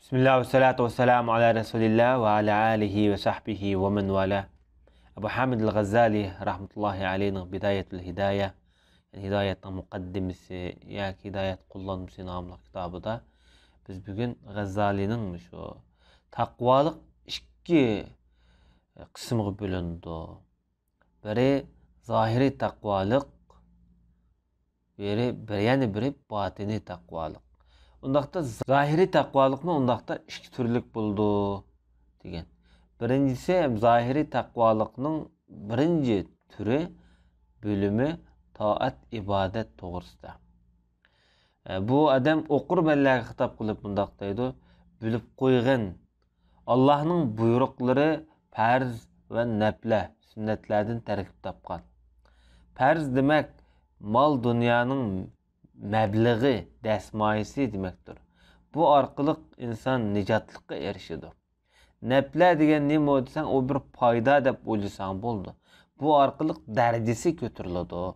Bismillah ve salatu ve selamu ala Resulillah ve ala alihi ve sahbihi ve men vala. Ebu Hamid el-Ghazali rahmetullahi aleyhinin Bidayetul Hidaye, yani Hidayet'in mukaddimisi, yani Hidayet kullanmışı namlı kitabıda biz bugün Ghazali'nin şu takvalık iki kısmı bölündü. Biri zahiri takvalık, biri batini takvalık. Ondaqda zahiri takvalıkны ondaqda iki türlük buldu degen. Birincisi zahiri takvalıkның birinci türü bölümü taat ibadet toğrusida. Bu adam okur bellerge hitap kılıp bundaq deydi. Bölüp koyğan Allah'ның buyruqları farz ve nafile sünnetlerden terkip tapqan. Farz demek mal dünyanın məbləği, dəsmayisi demektir. Bu arqılıq insan nicatlıqqa erişidi. Nəplə degen ne mi deysən, o bir payda dep oylasan boldu. Bu arqılıq dərəcəsi götürüldü.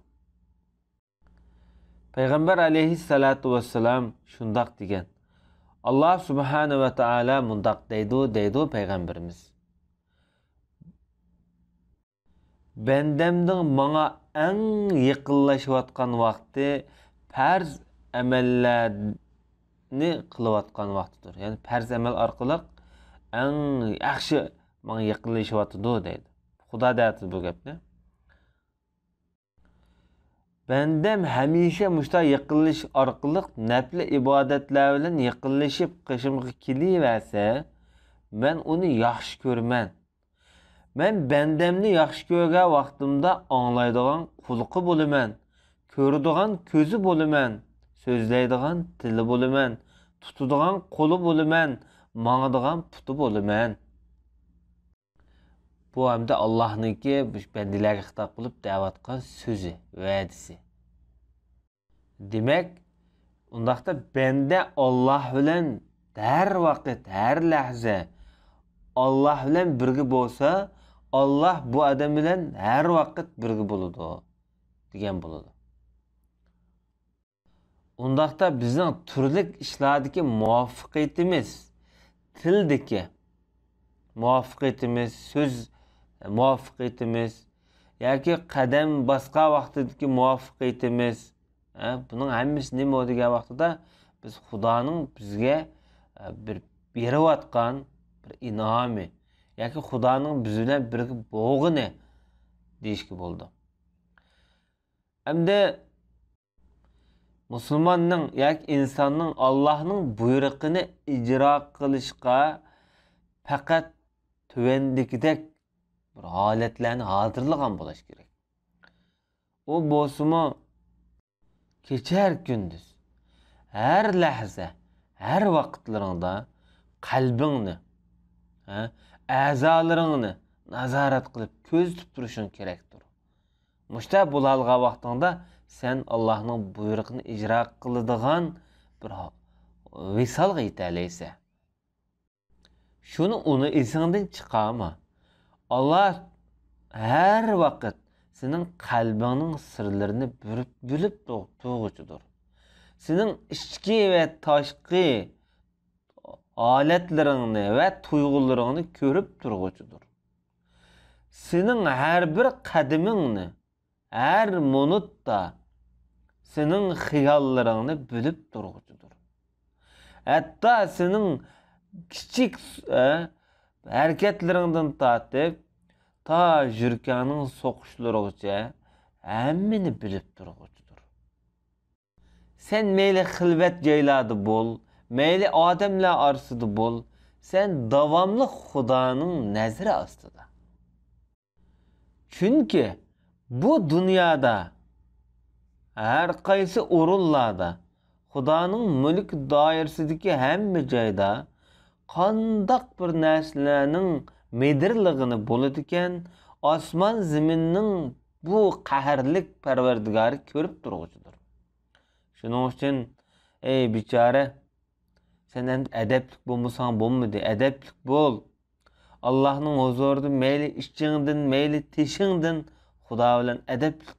Peygamber aleyhissalatu vesselam şundaq degen. Allah subhanahu ve taala mundaq deydi peygamberimiz. Bendemдің manga en yıqınlaşıvatqan vaqti farz amellerini kılıvatqan vaqtidir. Yani farz amel arqılıq en yaxşı manga yıqınlaşıvatıdı deydi. Xuda deyatı bu gapni. Bendem hemişe muşta yıqınlaş arqılıq nafile ibadetler bilen yıqınlaşıp qışımğı kiliverse men onu yaxşı görmen. Men bendemni yaxşı görgen vaqtimda anlaydigan qulqı bolumen, körüdigan közü bolumen, sözleydigan tili bolumen, tutudigan qolu bolumen, mağıdigan putu bolumen. Bu hamda Allah'nınki bendilerge hitap kılıp davatkan sözü, vədisi. Demek, ondaqda bende Allah bilen her vakit, her lahza Allah bilen birgi bolsa, Allah bu adam bilen her vakit birgi boludu degen boludu. Ondaqda bizning turlik ishlardagi muvaffaqiyatimiz, tildagi muvaffaqiyatimiz, söz muvaffaqiyatimiz yoki qadam boshqa vaqtidagi muvaffaqiyatimiz, buning hammasi nima degan vaqtida biz Xudoning bizga bir berayotgan bir inami yoki Xudoning biz bilan birga bo'lg'ini deyishga bo'ldi. Hamda Müslümanның yoki insonning Allohning buyruqini ijro qilishga faqat tuvandikidek bir holatlarni hozirlagan bo'lish kerak. U bo'lsimi kechar kunduz her lahza, her vaqtlaringda qalbingni, a'zolaringni nazorat qilib ko'z tutib turishing kerakdir. Muşta bulalga vaqtingda sen Allah'ның buyruğunu icra kılıdığan bir visalga yeteleyse. Şunu onu esinden çıkarma. Allah her vakit senin kalbinin sırlarını bülüp doğucudur. Senin içki ve taşkı aletlerini ve tuygularını görüp durgucudur. Senin her bir kadimini her minutta senin hiyallarını bölüp durgucudur. Hatta senin küçük hareketlerinden tatip ta jürkanın soquşlarıca hemmini bilip durgucudur. Sen meyli xilvet ceyladı bol, meyli adamla arsıdı bol, sen davamlı Xudanın nezri astıda. Çünkü bu dünyada her kaysi orunlarda Xudanın mülk dairesideki hemme joyda qandaq bir narsalarning medirligini bo'ladigan osmon zaminning bu qahrlik parvardigori ko'rib turguchidir. Shuning uchun ey bechora, sen endi adablik bo'lmasang bo'lmaydi, adablik bo'l. Allohning huzurida mayli ishingdan, mayli teshingdan Xudo bilan adablik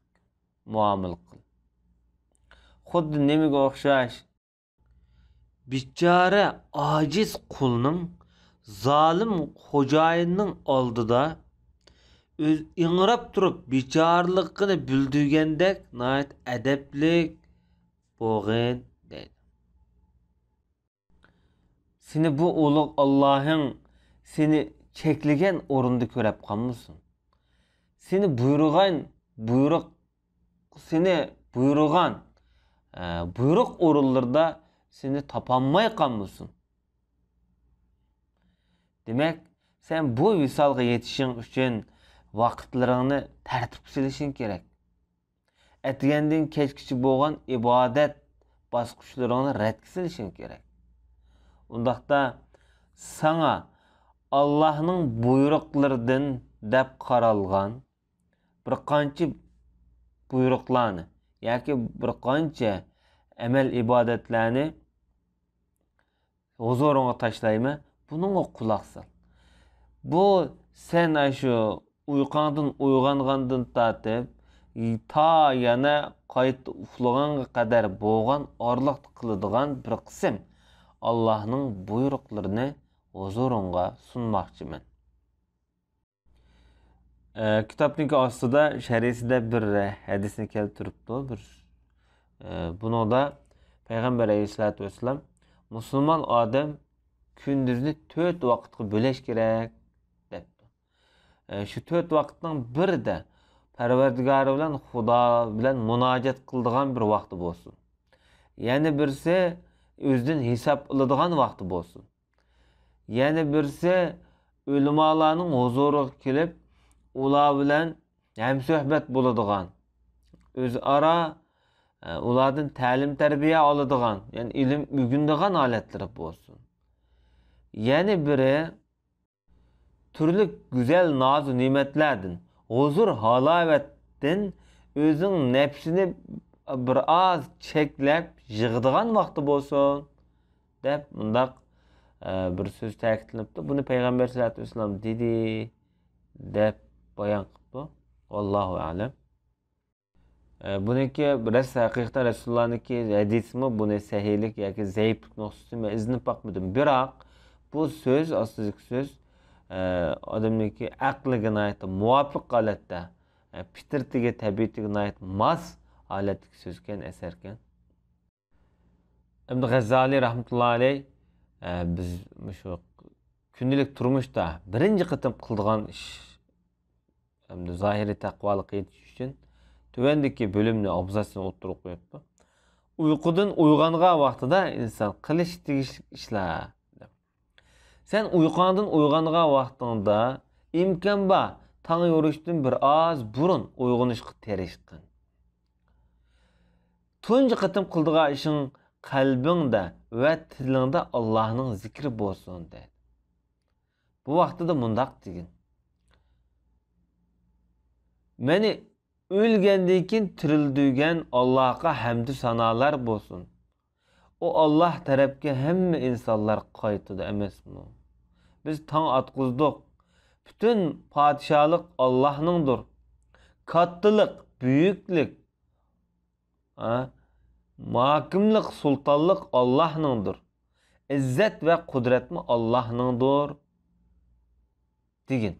muomala qil. Xuddi nimaga o'xshash? bichara aciz kulning zalim xo'jayinning oldida öz ingrab turib bechorligini bildirgandek nayt adablik bo'g'in deydi. Seni bu ulug' Allohing seni cheklagan o'rinda ko'rib qolmasin. Seni buyurgan buyruq o'rinlarda seni topolmay qolmasin. Demek sen bu visalga yetişin uchun vaqtlaringni tartibga solishing kerak. Atgandan kechgacha bo'lgan ibodat bosqichlarini radga solishing kerak. Undaqda sana Allah'ның buyruqlaridan deb qaralgan bir qancha buyruqlarni yoki bir qancha amal ibodatlarni huzuringa tashlaymi, buningga quloq sol. Bu sen shu uyqangdan uyg'ongandan tortib ta yana qayta uxlaganga qadar bo'lgan orliqda qiladigan bir qism Allah'ның buyruqlarini huzuringa sunmoqchiman. Kitobning ostida sharhisida bir hadisni keltiribdi. Bunda Payg'ambar alayhisolatu vasallam musulmon odam kunduzni 4 vaqtga bo'lish kerak debdi. Shu 4 vaqtning birida Parvardigori bilan Xudo bilan munojat qiladigan bir vaqti bo'lsin. Yana birisi o'zidan hisob oladigan vaqti bo'lsin. Yana birisi ulamolarning huzuriga kelib, ular bilan ham suhbat bo'ladigan, o'zaro ulardan ta'lim tarbiya oladigan, ya'ni ilm o'rganadigan holatlar bo'lsin. Yana biri turli go'zal noz ne'matlardan, huzur halovatdan o'zing nafsini bir oz cheklab yig'adigan vaqti bo'lsin deb bundaq bir so'z ta'kidlanibdi. Buni Payg'ambar sollallohu alayhi vasallam dedi deb bayon qilibdi. Allohu a'lam. Buniki biraz haqiqatan Rasulullah'niki hadismi buni sahihlik yoki zaiflik nuqtasida men iznib bakmadım. Biroq bu so'z ostidagi so'z odamniki aqliga muvofiq holatda, fitratiga, tabiatiga mos holatdagi so'zkan, asarkan. Ibn G'azzali rahmatullohi alayh biz shu kundalik turmushda birinchi qatim qiladigan ish hamda zohiriy taqvolikqa yetish uchun tuvandagi bo'limni abzasini o'tirib qo'yibdi. Uyqudan uyg'ongan vaqtida inson qilish tegishli ishlar. Sen uyqondan uyg'ongan vaqtingda imkon bor tong yorishdan bir oz burun uyg'onishga tirishqin. Tunji qatim qiladigan ishing qalbingda va tilingda Allohning zikri bo'lsin dedi. Bu vaqtida mundaq degin. Meni o'lgandan keyin tirildirgan Allohga hamd sanolar bo'lsin. O Allah tarafga hamma insonlar qaytadi emasmi? Biz tong atqizdik. Bütün podshohlik Allohningdir. Kattalik, buyuklik, mahkimlik, sultonlik Allohningdir. İzzet ve kudretmi Allohningdir degin.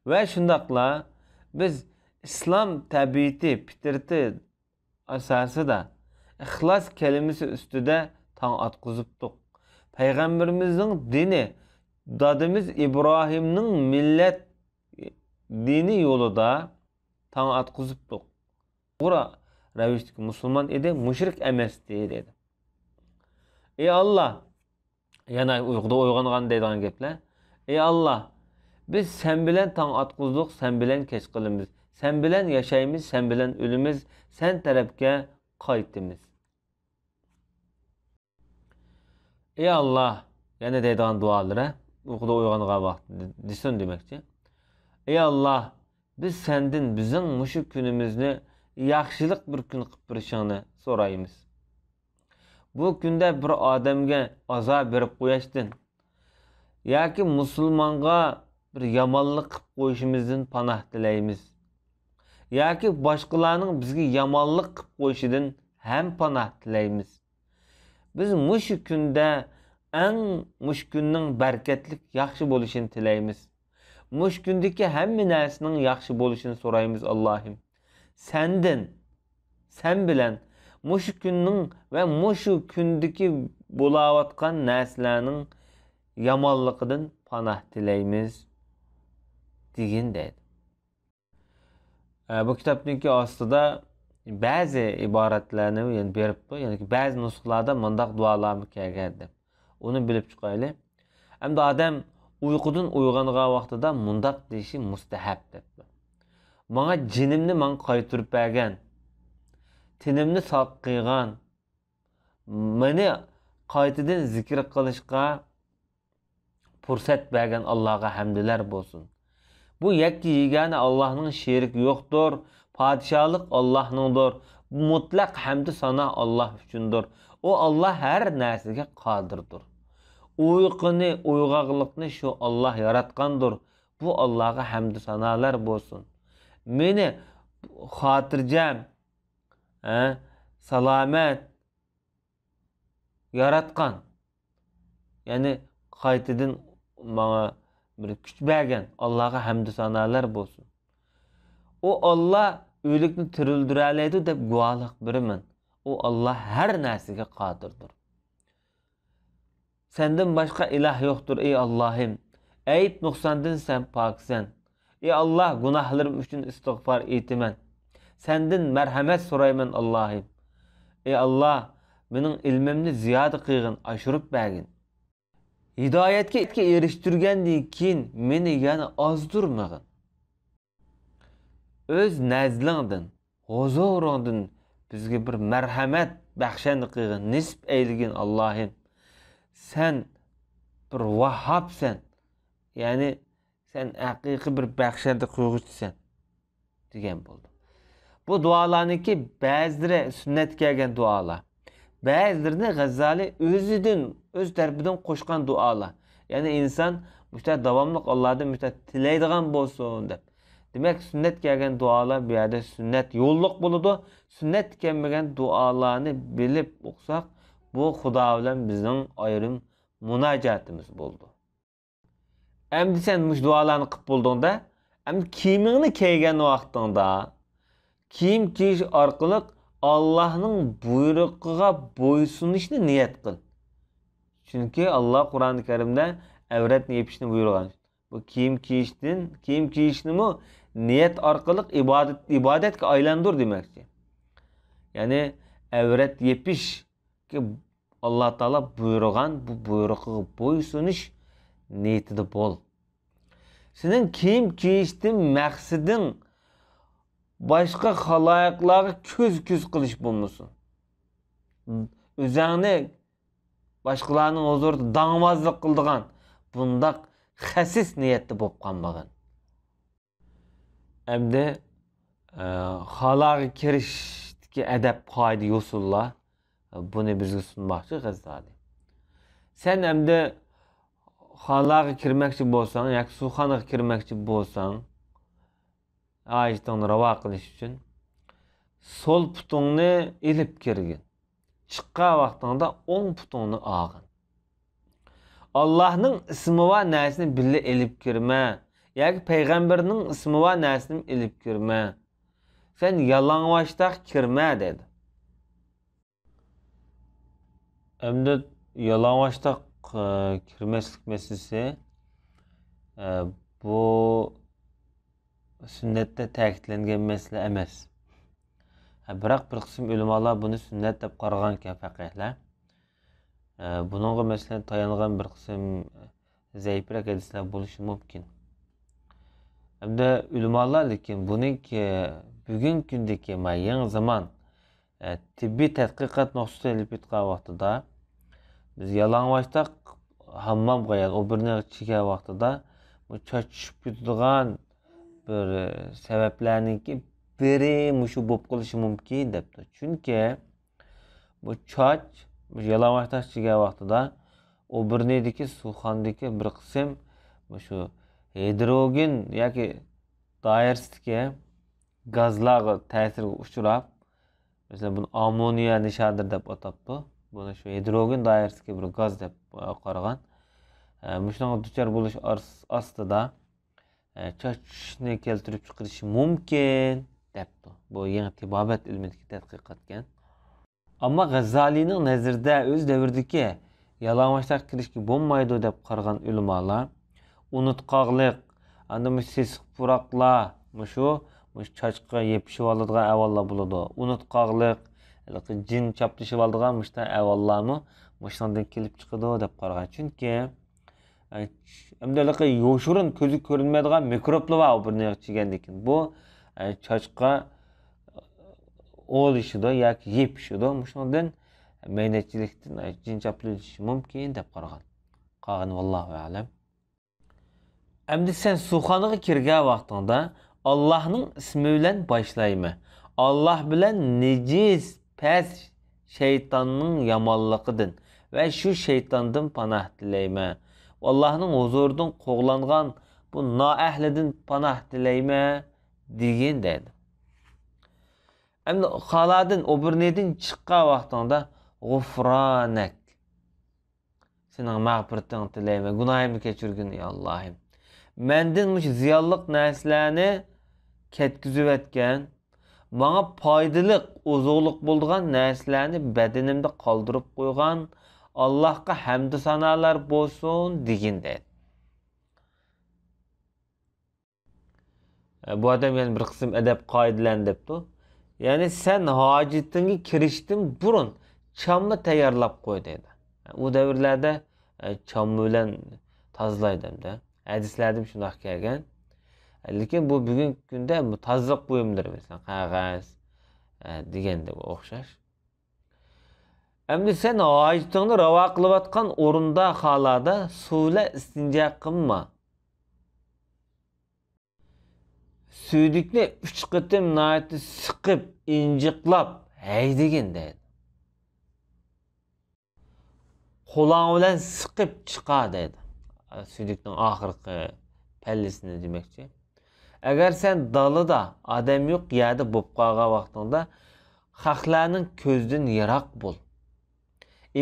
Ve shundaqla biz İslam tabiati, fitrati asosida ixlos kelimesi üstüde tong atqizibdik. Peygamberimizin dini, dadimiz İbrahim'nin millet dini yolida tong atqizibdik. To'g'ri ravishda musulmon edi, mushrik emas dedi. Ey Allah, yana uyquda uyg'ongan deydigan gaplar. Ey Allah, biz sen bilen tong atqizdik, sen bilen kech qilamiz. Sen bilen yaşaymiz, sen bilen ölümüz, sen tarafga qaytimiz. Ey Allah, yana deydigan dualara uyquda uyg'ongan vaqt desin demekçi. Ey Allah, biz sendin bizim mushu kunimizni yaxshilik bir kun qilib berishingni so'raymiz. Bu kunda bir odamga azob berib qo'yishdan yoki musulmonga bir yomonlik qilib qo'yishimizdan panoh tilaymiz. Yoki boshqalarning bizga yomonlik qilib qo'yishidan ham panoh tilaymiz. Biz mushu kunda mushu kunning barkatli, yaxshi bo'lishini tilaymiz. Mushu kundagi hamma narsaning yaxshi bo'lishini so'raymiz Allohim. Sen bilan mushu kunning va mushu kundagi bo'layotgan narsalarning yomonligidan panoh tilaymiz degan deydi. Bu kitobning ostida ba'zi iboratlarni yani beribdi. Yani ba'zi nusxalarda mundaq duolarni kelgan deb. Uni bilib chiqaylik. Hamda odam uyqudan uyg'ongan vaqtida mundaq deyishi mustahab debdi. Menga jinimni men qaytirib bergan, tinimni sog' qilgan, meni qaytadan zikr qilishga fursat bergan Allohga hamdlar bo'lsin. Bu yakki yegane Allah'ın şerik yoktur. Padişahlık Allah'ındır. Mutlak hamdü sana Allah üçündür. O Allah her nersige kadirdir. Uykunu, uygağılıkını şu Allah yaratkandır. Bu Allah'a hamdü sanalar bolsun. Meni hatırcam, salamet yaratkan. Yani kaytedin bana bir güç bergen Allah'a hamdü sanalar bolsun. O Allah öylükni tirildireleydi deb guvalık birimin. O Allah her nersige kadirdir. Senden başka ilah yoktur ey Allah'ım. Eyip noksandan sen paksen. Ey Allah günahlarım üçün istiğfar etimen. Senden merhamet sorayman Allah'ım. Ey Allah benim ilmimni ziyade kıygın aşırıp bergin. Hidayetke eriştirgendiği keyin meni yani azdurmagın. Öz nazlingdan, huzurundan bizge bir merhamet baxşandı qilgin, nisb eyligin Allah'ım. Sen bir vahhabsen. Yani sen haqiqiy bir baxşandı qilguvchisan degan bo'ldi. Bu dualarniki ba'zilari sünnet kelgan dualar. Ba'zilarini G'azzali öz tarafidan qo'shgan dualar. Yani insan müstə davamlı Allah'dan müstə tilaydigan bo'lsin deb. Demek sünnet kelgan dualar bu yerda sünnet yo'lliq bo'ladi. Sünnet kelmagan dualarni bilib o'qsak, bu Xudo bilan bizning ayrim munojatimiz bo'ldi. Endi sen mush dualarni qilib bo'ldingda, endi kiyimingni kiygan vaqtingda kiyim kiyish orqali Allah'ның buyrug'iga bo'ysunishni niyat qil. Chunki Allah Qur'oni Karimda avratni yepishni buyurgan. Bu kiyim kiyishni mi niyat orqali ibodatga aylandir demakchi. Yani avrat yepish ki Allah Taala buyurgan bu buyrug'iga bo'ysunish niyatida bo'l. Senin kiyim kiyishdan maqsading başka haloyiqlarga ko'z qilish bo'lmasin. O'zingni boshqalarning huzurida dang'mozlik qildigan bundaq xasis niyatda bo'lib qolmagan. Endi xaloga kirishdagi adab qoida usullar buni bizga sunmoqchi G'azzali. Sen endi xaloga kirmoqchi bo'lsang yoki suvxonaga kirmoqchi bo'lsang, ajitingni ravo qilish uchun sol putungni ilib kirgin. Chiqqan vaqtingda o'ng putungni olgin. Allah'ның ismi va narsini birga ilib kirma. Yoki payg'ambarning ismi va narsini ilib kirma. Sen yalang'ochda kirma dedi. Endi yalang'ochda kirmaslik meselesi bu sünnette ta'kidlangan mesele emas. Biroq bir qism ulamolar buni sunnat deb qaragan ekan faqihlar. Buningga masalan tayangan bir qism zaifroq hadislar bo'lishi mumkin. Hamda ulamolar lekin buniki bugungi kundagi yangi zamon tibbiy tadqiqot nuqtasidan ilib o'tgan vaqtida biz yalang'ochda hammom qo'ygan, o birni chigan vaqtida bu choch tushib ketadigan bir sebeplerninki biri mushu bo'lib qolishi mumkin debdi. Chunki bu choch yalang'ochda chigan vaqtida o birnidagi suvxondagi bir qism shu hidrogen yoki doirsidagi gazlarga ta'sirga uchrab, masalan buni ammoniya nishadir deb atabdi. Bunu şu hidrogen dairesiga bir gaz deb qaragan. Muşunga duchor bo'lish ostida chochni keltirib chiqarishi mumkin debdi. Bu yangi tibobat ilmidagi tadqiqotgan. Ammo G'azalining nazarida o'z davridagi yalang'ochlik qilishga bo'lmaydi deb qaragan ulamolar unutqoqlik, anda sesiq puroqlar, shu chochqa yepishib oladigan avollar bo'ladi. Unutqoqlik, jin chaplashib oladigan mushta avollarmi mushundan kelib chiqadi deb qaragan. Chunki hamdalika yo'shirin ko'zi ko'rinmaydigan mikroblar var bir nechigandikin. Bu chochqa olishida yoki yepishida mushundan maynachilikdan jin chaplishi mumkin deb qaragan. Qolgan vallohu a'lam. Endi sen suxonaga kirgan vaqtingda Allohning ismi bilan boshlaymi? Allah bilan nejis, pes şeytanning yomonligidan va shu shaytondan panoh tilaymi? Allah'ın huzuridan qo'g'langan bu noahlidan panoh tilaymi degan dedi. Endi xaladin o'birnedin chiqqan vaqtingda g'ufronak sening mag'firating tilaymi? Gunohimni kechirgin ey Allohim. Mendin mush ziyonliq narsalarni ketkizib etgan, bana foydali ozuqliq bo'lgan narsalarni badanimda qoldirib qo'ygan Allah'a hamd sanolar bo'lsin degan dedi. Bu adam yani bir qism adab qoidalarni debdi. Yani sen hojatga kirishdan burun chamni tayyorlab qo'y dedi. U davrlarda cham bilan tozalaydi-da. Hadislarda shunday kelgan. Lekin bu bugungi kunda tozaliq buyumlari mesela qog'oz deganda o'xshash. Endi sen hojatni ravo qilayotgan o'rinda holada suvla istinja qilma. Suydikni 3 qitim nayati siqib, injiqlab haydegan dedi. Qo'lang bilan siqib chiqa dedi. Suydikning oxirgi pallisini demakchi. Agar sen dalida adam yo'q yerda bo'lib qolgan vaqtingda xalqlarning ko'zdan yiroq bo'l.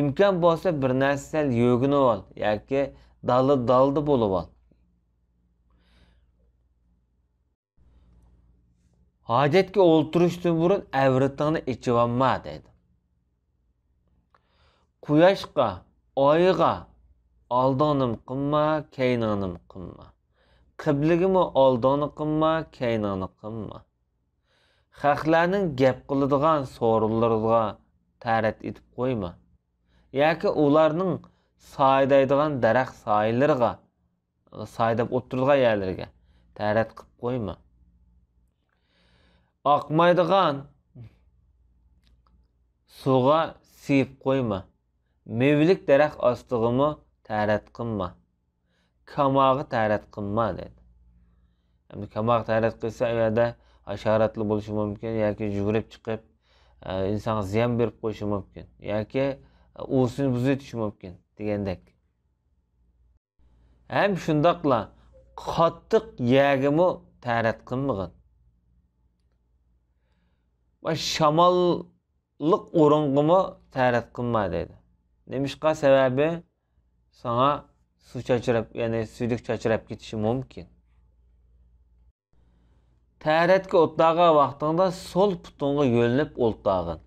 İmkan bo'lsa bir narsa yo'ginib ol yoki dalda bo'lib ol. Hojatga o'ltirishdan burun avratingni ichib olma dedi. Quyoshga, oyga oldinim qilma, keyninim qilma. Qibligimi oldini qilma, keynini qilma. Xalqlarning gap qiladigan so'rovlarga ta'rat etib qo'yma. Yoki ularning soydaydigan daraxt soylarga, soydab o'tirgan yerlarga ta'rat qilib qo'yma. Oqmaydigan suvga siyib qo'yma. Mevlik daraxt ostig'imi ta'rat qilma. Kamog'i ta'rat qilma dedi. Endi kamog' ta'rat qilsa u yerda hasharotli bo'lishi mumkin yoki yugurib chiqib insonga ziyon berib qo'yishi mumkin yoki o'sini buzitishi mumkin degandek. Ham shundaqla qattiq yagimi ta'rat qilmag'in. Va shamolliq o'ring'imi ta'rat qilma dedi. Nemishqa sababi sana suv chachirab, ya'ni suydik chachirab ketishi mumkin. Ta'ratga o'tlagan vaqtingda sol putunga yo'linib o'ltag'in.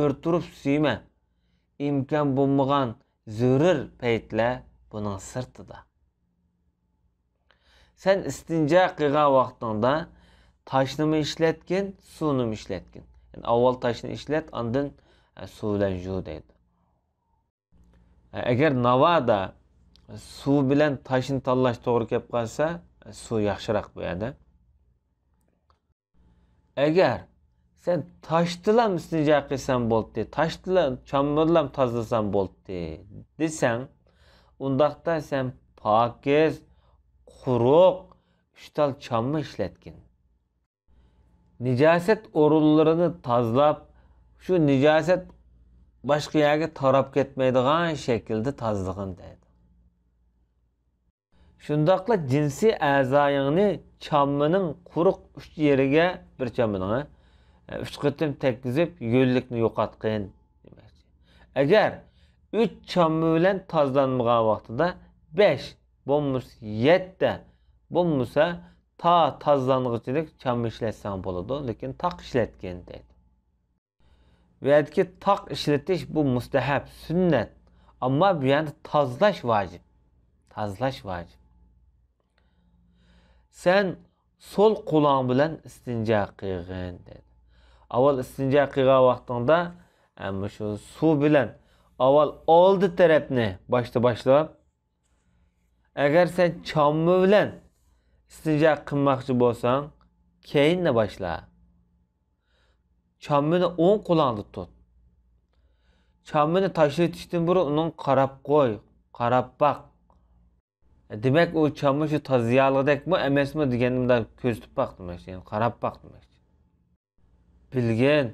O'rtirib suyma. İmkan bo'lmagan zarur paytlar buning sirtida. Sen istinja qilgan vaqtingda tashnimi ishlatgin, suvni ishlatgin. Yani avval tashni ishlat, ondan suv bilan yuv deydi. Agar navoda suv bilan tashni tanlash to'g'ri kelib qolsa, suv yaxshiroq bo'ladi. Agar sen taştılam istinja qilsan bo'ldi, taştılam chamberlam tozalasan bo'ldi desang, undaqda sen pokiz, quruq, ishtal chamni ishlatgin. Nijosat o'rinlarini tozalab, shu nijosat boshqa yerga tarab ketmaydigan shaklda tozalag'in deydi. Shundaqla jinsiy a'zoyingni chammining quruq uch yeriga bir chammining 3 qitim tekkizib yo'llikni yo'qotqin demakchi. Eğer 3 çamı bilen tazlanmagan vaqtida 5, bolmasa 7, bolmasa ta tazlanğıçılık çamı işletsen boladı, lekin tak işletken deydi. Ve ki tak işletiş bu mustahab, sünnet. Ama bir yani tazlaş vacip. Tazlaş vacip. Sen sol kulağın bilen istinca qıygın dedi. Aval istinca qıygan vaqtında ama şu su bilen aval oldu tarafni başlap eğer sen çamı bilen istinca qılmoqchi bolsan keyinle başla. Çamını 10 kulağında tut. Çamını taşıyıştın buru onun qarab qoy, qarab bak. Demek o çamı şu taziyalıdek mi emes mi degenimde köztüp baktım yani qarab baktım. Bilgen.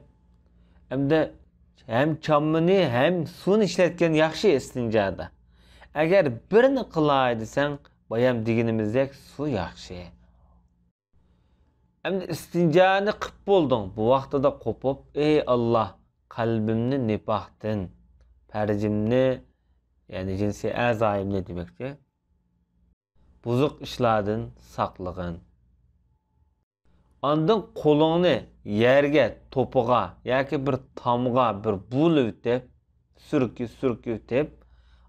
Hem çamını hem suyunu işletken yaxşı istinjada. Eğer birini qılaydı sen bayam degenimizdek su yaxşı. Hem istinjani qıp boldun. Bu vaqtada qopup ey Allah kalbimni nifaqdan, percimni yani cinsi azayimni demekçi. Buzuq işladın saqlığın. Andın kolunu yerge, topuğa, yaki bir tamğa, bir bul ütep, sürkü ütep,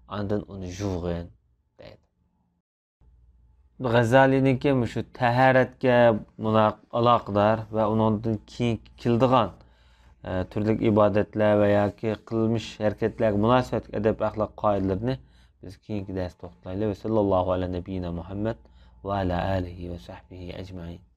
andın onu juğun deydi. Gazali'ninki şu taharetke alaqdar ve ondan keyin kildigan türlük ibadetler veya ki kılmış hareketler münasebet edep ahlak kaidelerini biz keyinki ders toxtaylı ve sallallahu ala nebiyyina Muhammed ve ala alihi ve sahbihi ecmaîn.